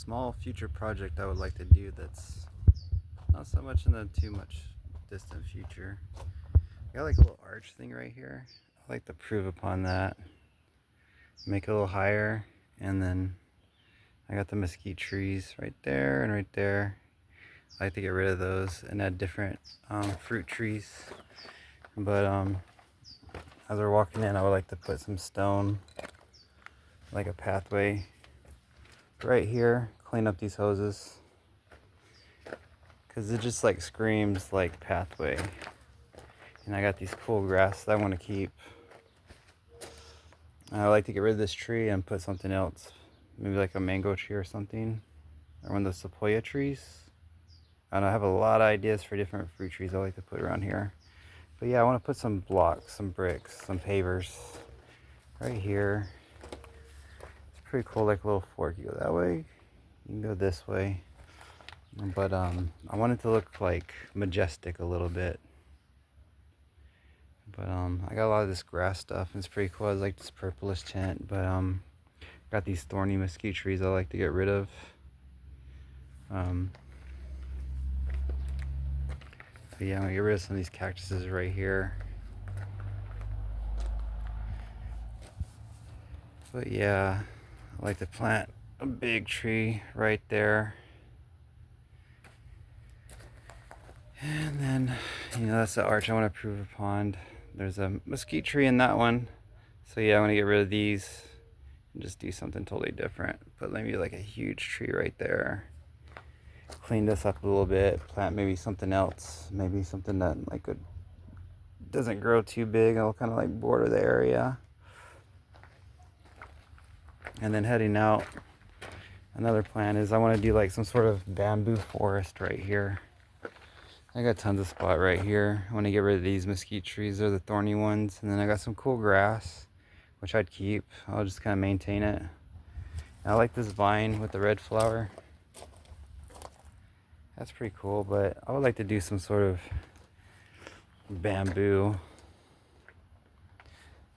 small future project I would like to do that's not so much in the too much distant future. I got like a little arch thing right here. I'd like to improve upon that. Make it a little higher, and then I got the mesquite trees right there and right there. I like to get rid of those and add different fruit trees. But as we're walking in, I would like to put some stone, like a pathway right here. Clean up these hoses, because it just like screams like pathway. And I got these cool grass that I want to keep. I like to get rid of this tree and put something else, maybe like a mango tree or something, or one of those sequoia trees. I don't know, I have a lot of ideas for different fruit trees I like to put around here. But yeah, I want to put some blocks, some bricks, some pavers right here. It's pretty cool, like a little fork. You go that way, you can go this way. But I want it to look like majestic a little bit. But I got a lot of this grass stuff, and it's pretty cool. I like this purplish tint, but got these thorny mesquite trees I like to get rid of. But yeah, I'm gonna get rid of some of these cactuses right here. But yeah, I like to plant a big tree right there. And then, that's the arch I want to improve upon. There's a mesquite tree in that one. So yeah, I want to get rid of these and just do something totally different. Put maybe like a huge tree right there. Clean this up a little bit. Plant maybe something else. Maybe something that doesn't grow too big. It'll kind of like border the area. And then heading out, another plan is I want to do like some sort of bamboo forest right here. I got tons of spot right here. I want to get rid of these mesquite trees. They're the thorny ones. And then I got some cool grass, which I'd keep. I'll just kind of maintain it. And I like this vine with the red flower. That's pretty cool, but I would like to do some sort of bamboo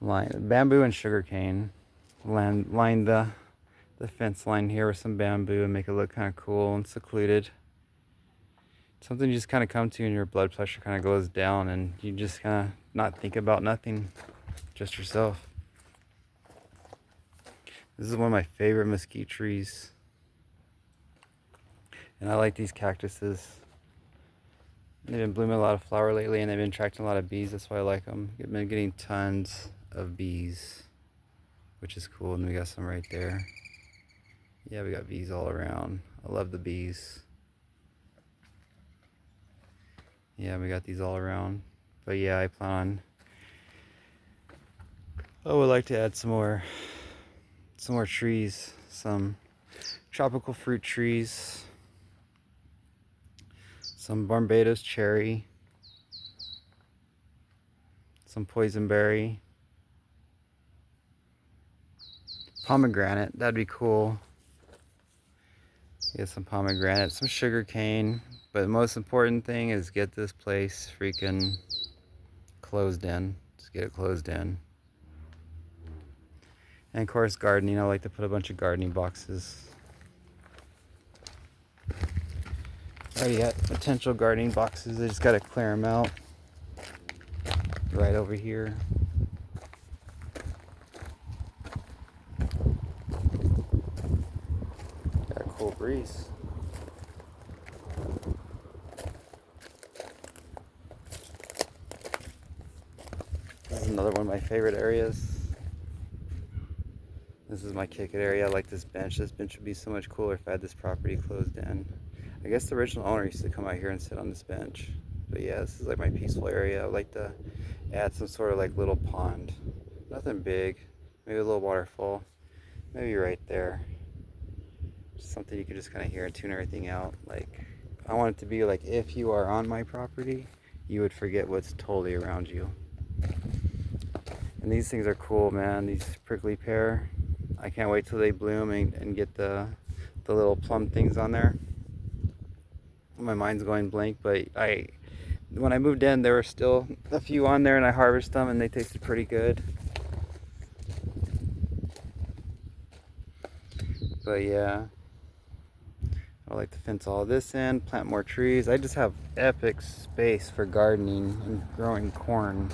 line. Bamboo and sugarcane. Line the fence line here with some bamboo and make it look kind of cool and secluded. Something you just kind of come to and your blood pressure kind of goes down and you just kind of not think about nothing, just yourself. This is one of my favorite mesquite trees. And I like these cactuses. They've been blooming a lot of flower lately and they've been attracting a lot of bees. That's why I like them. I've been getting tons of bees, which is cool. And we got some right there. Yeah, we got bees all around. I love the bees. Yeah, we got these all around. But yeah, I would like to add some more trees, some tropical fruit trees, some Barbados cherry, some poisonberry, pomegranate. That'd be cool. Get some pomegranate, some sugar cane. But the most important thing is get this place freaking closed in. Just get it closed in. And of course, gardening. I like to put a bunch of gardening boxes. Already got potential gardening boxes. I just gotta clear them out. Right over here. Got a cool breeze. This is another one of my favorite areas. This is my kick it area. I like this bench. This bench would be so much cooler if I had this property closed in. I guess the original owner used to come out here and sit on this bench. But yeah, this is like my peaceful area. I would like to add some sort of like little pond. Nothing big. Maybe a little waterfall. Maybe right there. Just something you can just kind of hear and tune everything out. Like, I want it to be like if you are on my property, you would forget what's totally around you. And these things are cool, man. These prickly pear. I can't wait till they bloom and get the little plum things on there. My mind's going blank, but when I moved in, there were still a few on there, and I harvested them, and they tasted pretty good. But yeah, I like to fence all this in, plant more trees. I just have epic space for gardening and growing corn.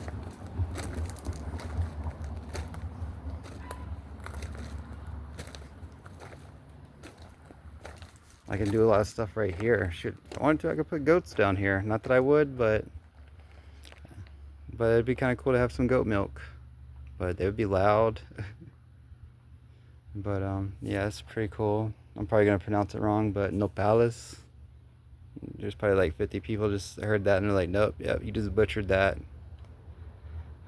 I can do a lot of stuff right here. Shoot, if I wanted to, I could put goats down here. Not that I would, but it'd be kind of cool to have some goat milk. But they would be loud. But yeah, it's pretty cool. I'm probably gonna pronounce it wrong, but nopales. There's probably like 50 people just heard that and they're like, nope, yep, you just butchered that.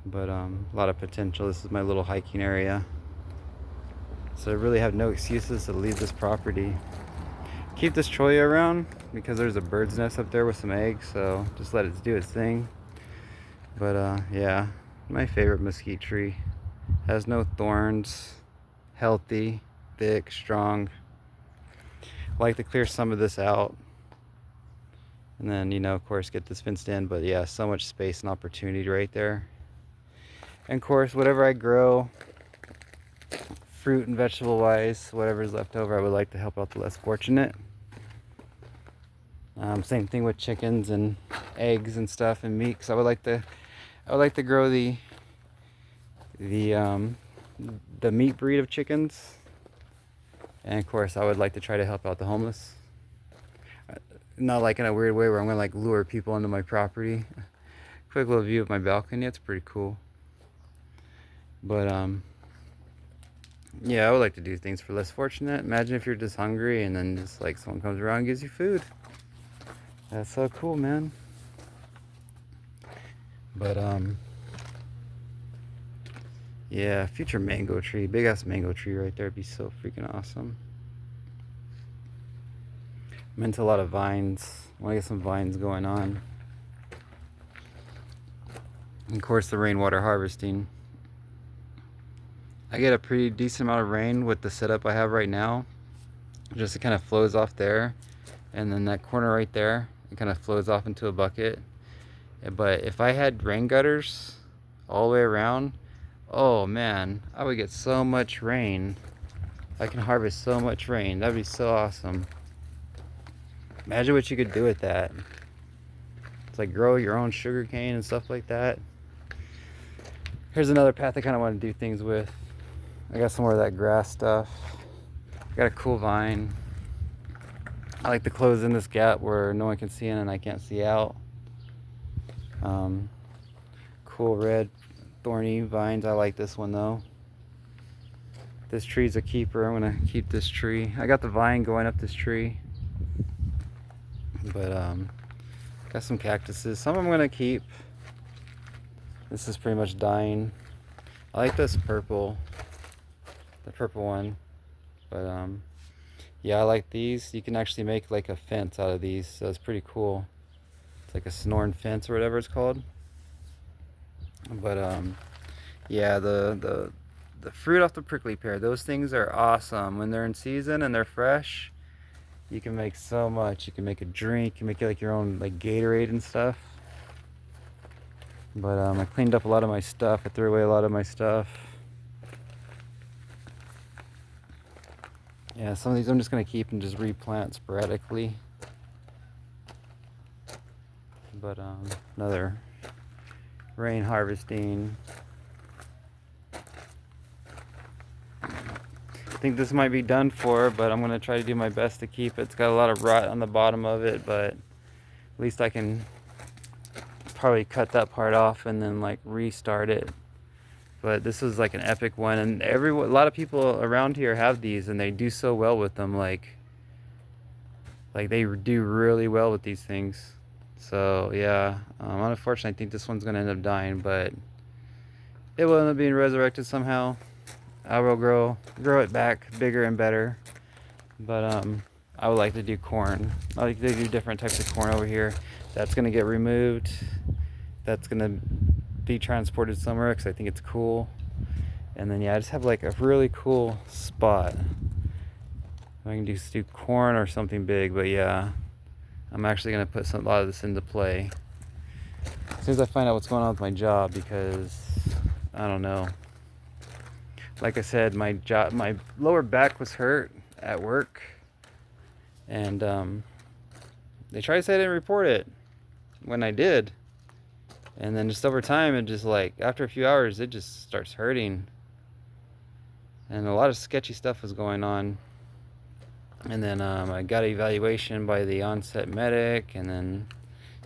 But a lot of potential. This is my little hiking area. So I really have no excuses to leave this property. Keep this cholla around because there's a bird's nest up there with some eggs, so just let it do its thing. But yeah, my favorite mesquite tree. Has no thorns, healthy, thick, strong. I like to clear some of this out. And then, you know, of course, get this fenced in. But yeah, so much space and opportunity right there. And of course, whatever I grow, fruit and vegetable wise, whatever's left over, I would like to help out the less fortunate. Same thing with chickens and eggs and stuff and meat. Cause I would like to grow the meat breed of chickens. And of course, I would like to try to help out the homeless. Not like in a weird way where I'm gonna like lure people into my property. Quick little view of my balcony. It's pretty cool. But yeah, I would like to do things for less fortunate. Imagine if you're just hungry and then just like someone comes around and gives you food. That's so cool, man. But yeah, future mango tree, big ass mango tree right there would be so freaking awesome. I'm into a lot of vines. I want to get some vines going on. And of course, the rainwater harvesting. I get a pretty decent amount of rain with the setup I have right now. Just it kind of flows off there, and then that corner right there, it kind of flows off into a bucket. But if I had rain gutters all the way around, oh man, I would get so much rain. I can harvest so much rain. That'd be so awesome. Imagine what you could do with that. It's like grow your own sugar cane and stuff like that. Here's another path I kind of want to do things with. I got some more of that grass stuff. Got a cool vine. I like to close in this gap where no one can see in and I can't see out. Cool red thorny vines. I like this one though. This tree's a keeper. I'm gonna keep this tree. I got the vine going up this tree. But got some cactuses. Some of them I'm gonna keep. This is pretty much dying. I like this purple, the purple one. But yeah, I like these. You can actually make like a fence out of these, so it's pretty cool. It's like a Snoring fence or whatever it's called. But yeah, the fruit off the prickly pear, those things are awesome when they're in season and they're fresh. You can make so much. You can make a drink. You can make like your own like Gatorade and stuff. But I cleaned up a lot of my stuff. I threw away a lot of my stuff. Yeah, some of these I'm just gonna keep and just replant sporadically. But another rain harvesting. I think this might be done for, but I'm gonna try to do my best to keep it. It's got a lot of rot on the bottom of it, but at least I can probably cut that part off and then like restart it. But this is like an epic one, and a lot of people around here have these and they do so well with them. Like they do really well with these things. So yeah, unfortunately I think this one's gonna end up dying, but it will end up being resurrected somehow. I will grow it back bigger and better. But I would like to do corn. I like to do different types of corn over here. That's gonna get removed. That's gonna be transported somewhere because I think it's cool. And then yeah, I just have like a really cool spot. I can just do corn or something big, but yeah, I'm actually gonna put a lot of this into play as soon as I find out what's going on with my job, because I don't know. Like I said, my lower back was hurt at work, And they tried to say I didn't report it when I did. And then just over time, it just like, after a few hours, it just starts hurting. And a lot of sketchy stuff was going on. And then I got an evaluation by the onset medic, and then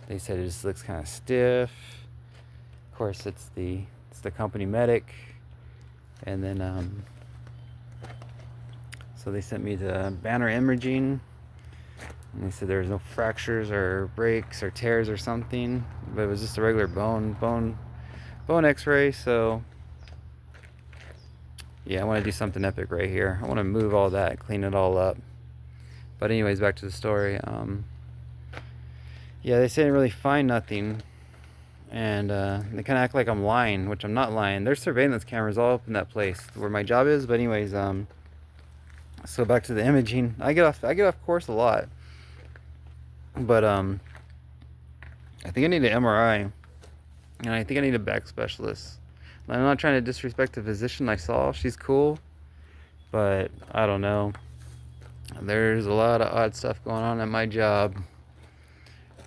they said it just looks kind of stiff. Of course, it's the company medic. And then so they sent me to Banner Imaging, and they said there was no fractures or breaks or tears or something, but it was just a regular bone x-ray. So yeah, I want to do something epic right here. I want to move all that, clean it all up. But anyways, back to the story. Yeah, they say they didn't really find nothing, and they kind of act like I'm lying, which I'm not lying. There's surveillance cameras all up in that place where my job is. But anyways, so back to the imaging. I get off course a lot, but I think I need an MRI, and I think I need a back specialist. I'm not trying to disrespect the physician I saw. She's cool, but I don't know. There's a lot of odd stuff going on at my job,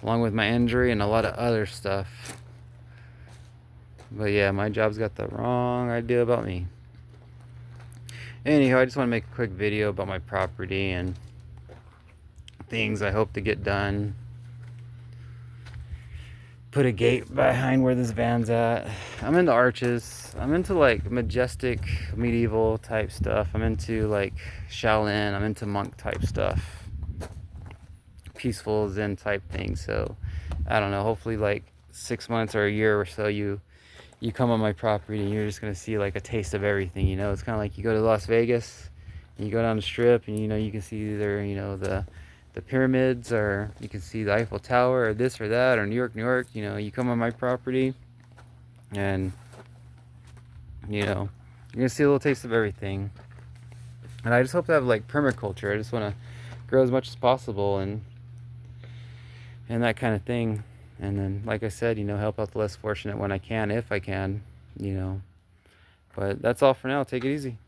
along with my injury and a lot of other stuff. But yeah, my job's got the wrong idea about me. Anyhow, I just want to make a quick video about my property and things I hope to get done. Put a gate behind where this van's at. I'm into arches. I'm into like majestic medieval type stuff. I'm into like Shaolin. I'm into monk type stuff. Peaceful Zen type thing. So I don't know, hopefully like 6 months or a year or so you come on my property and you're just gonna see like a taste of everything. You know, it's kind of like you go to Las Vegas and you go down the strip, and you know, you can see either, you know, the pyramids, or you can see the Eiffel Tower, or this or that, or New York. You know, you come on my property and, you know, you're gonna see a little taste of everything. And I just hope to have like permaculture. I just want to grow as much as possible and that kind of thing. And then, like I said, you know, help out the less fortunate when I can, if I can, you know. But that's all for now. Take it easy.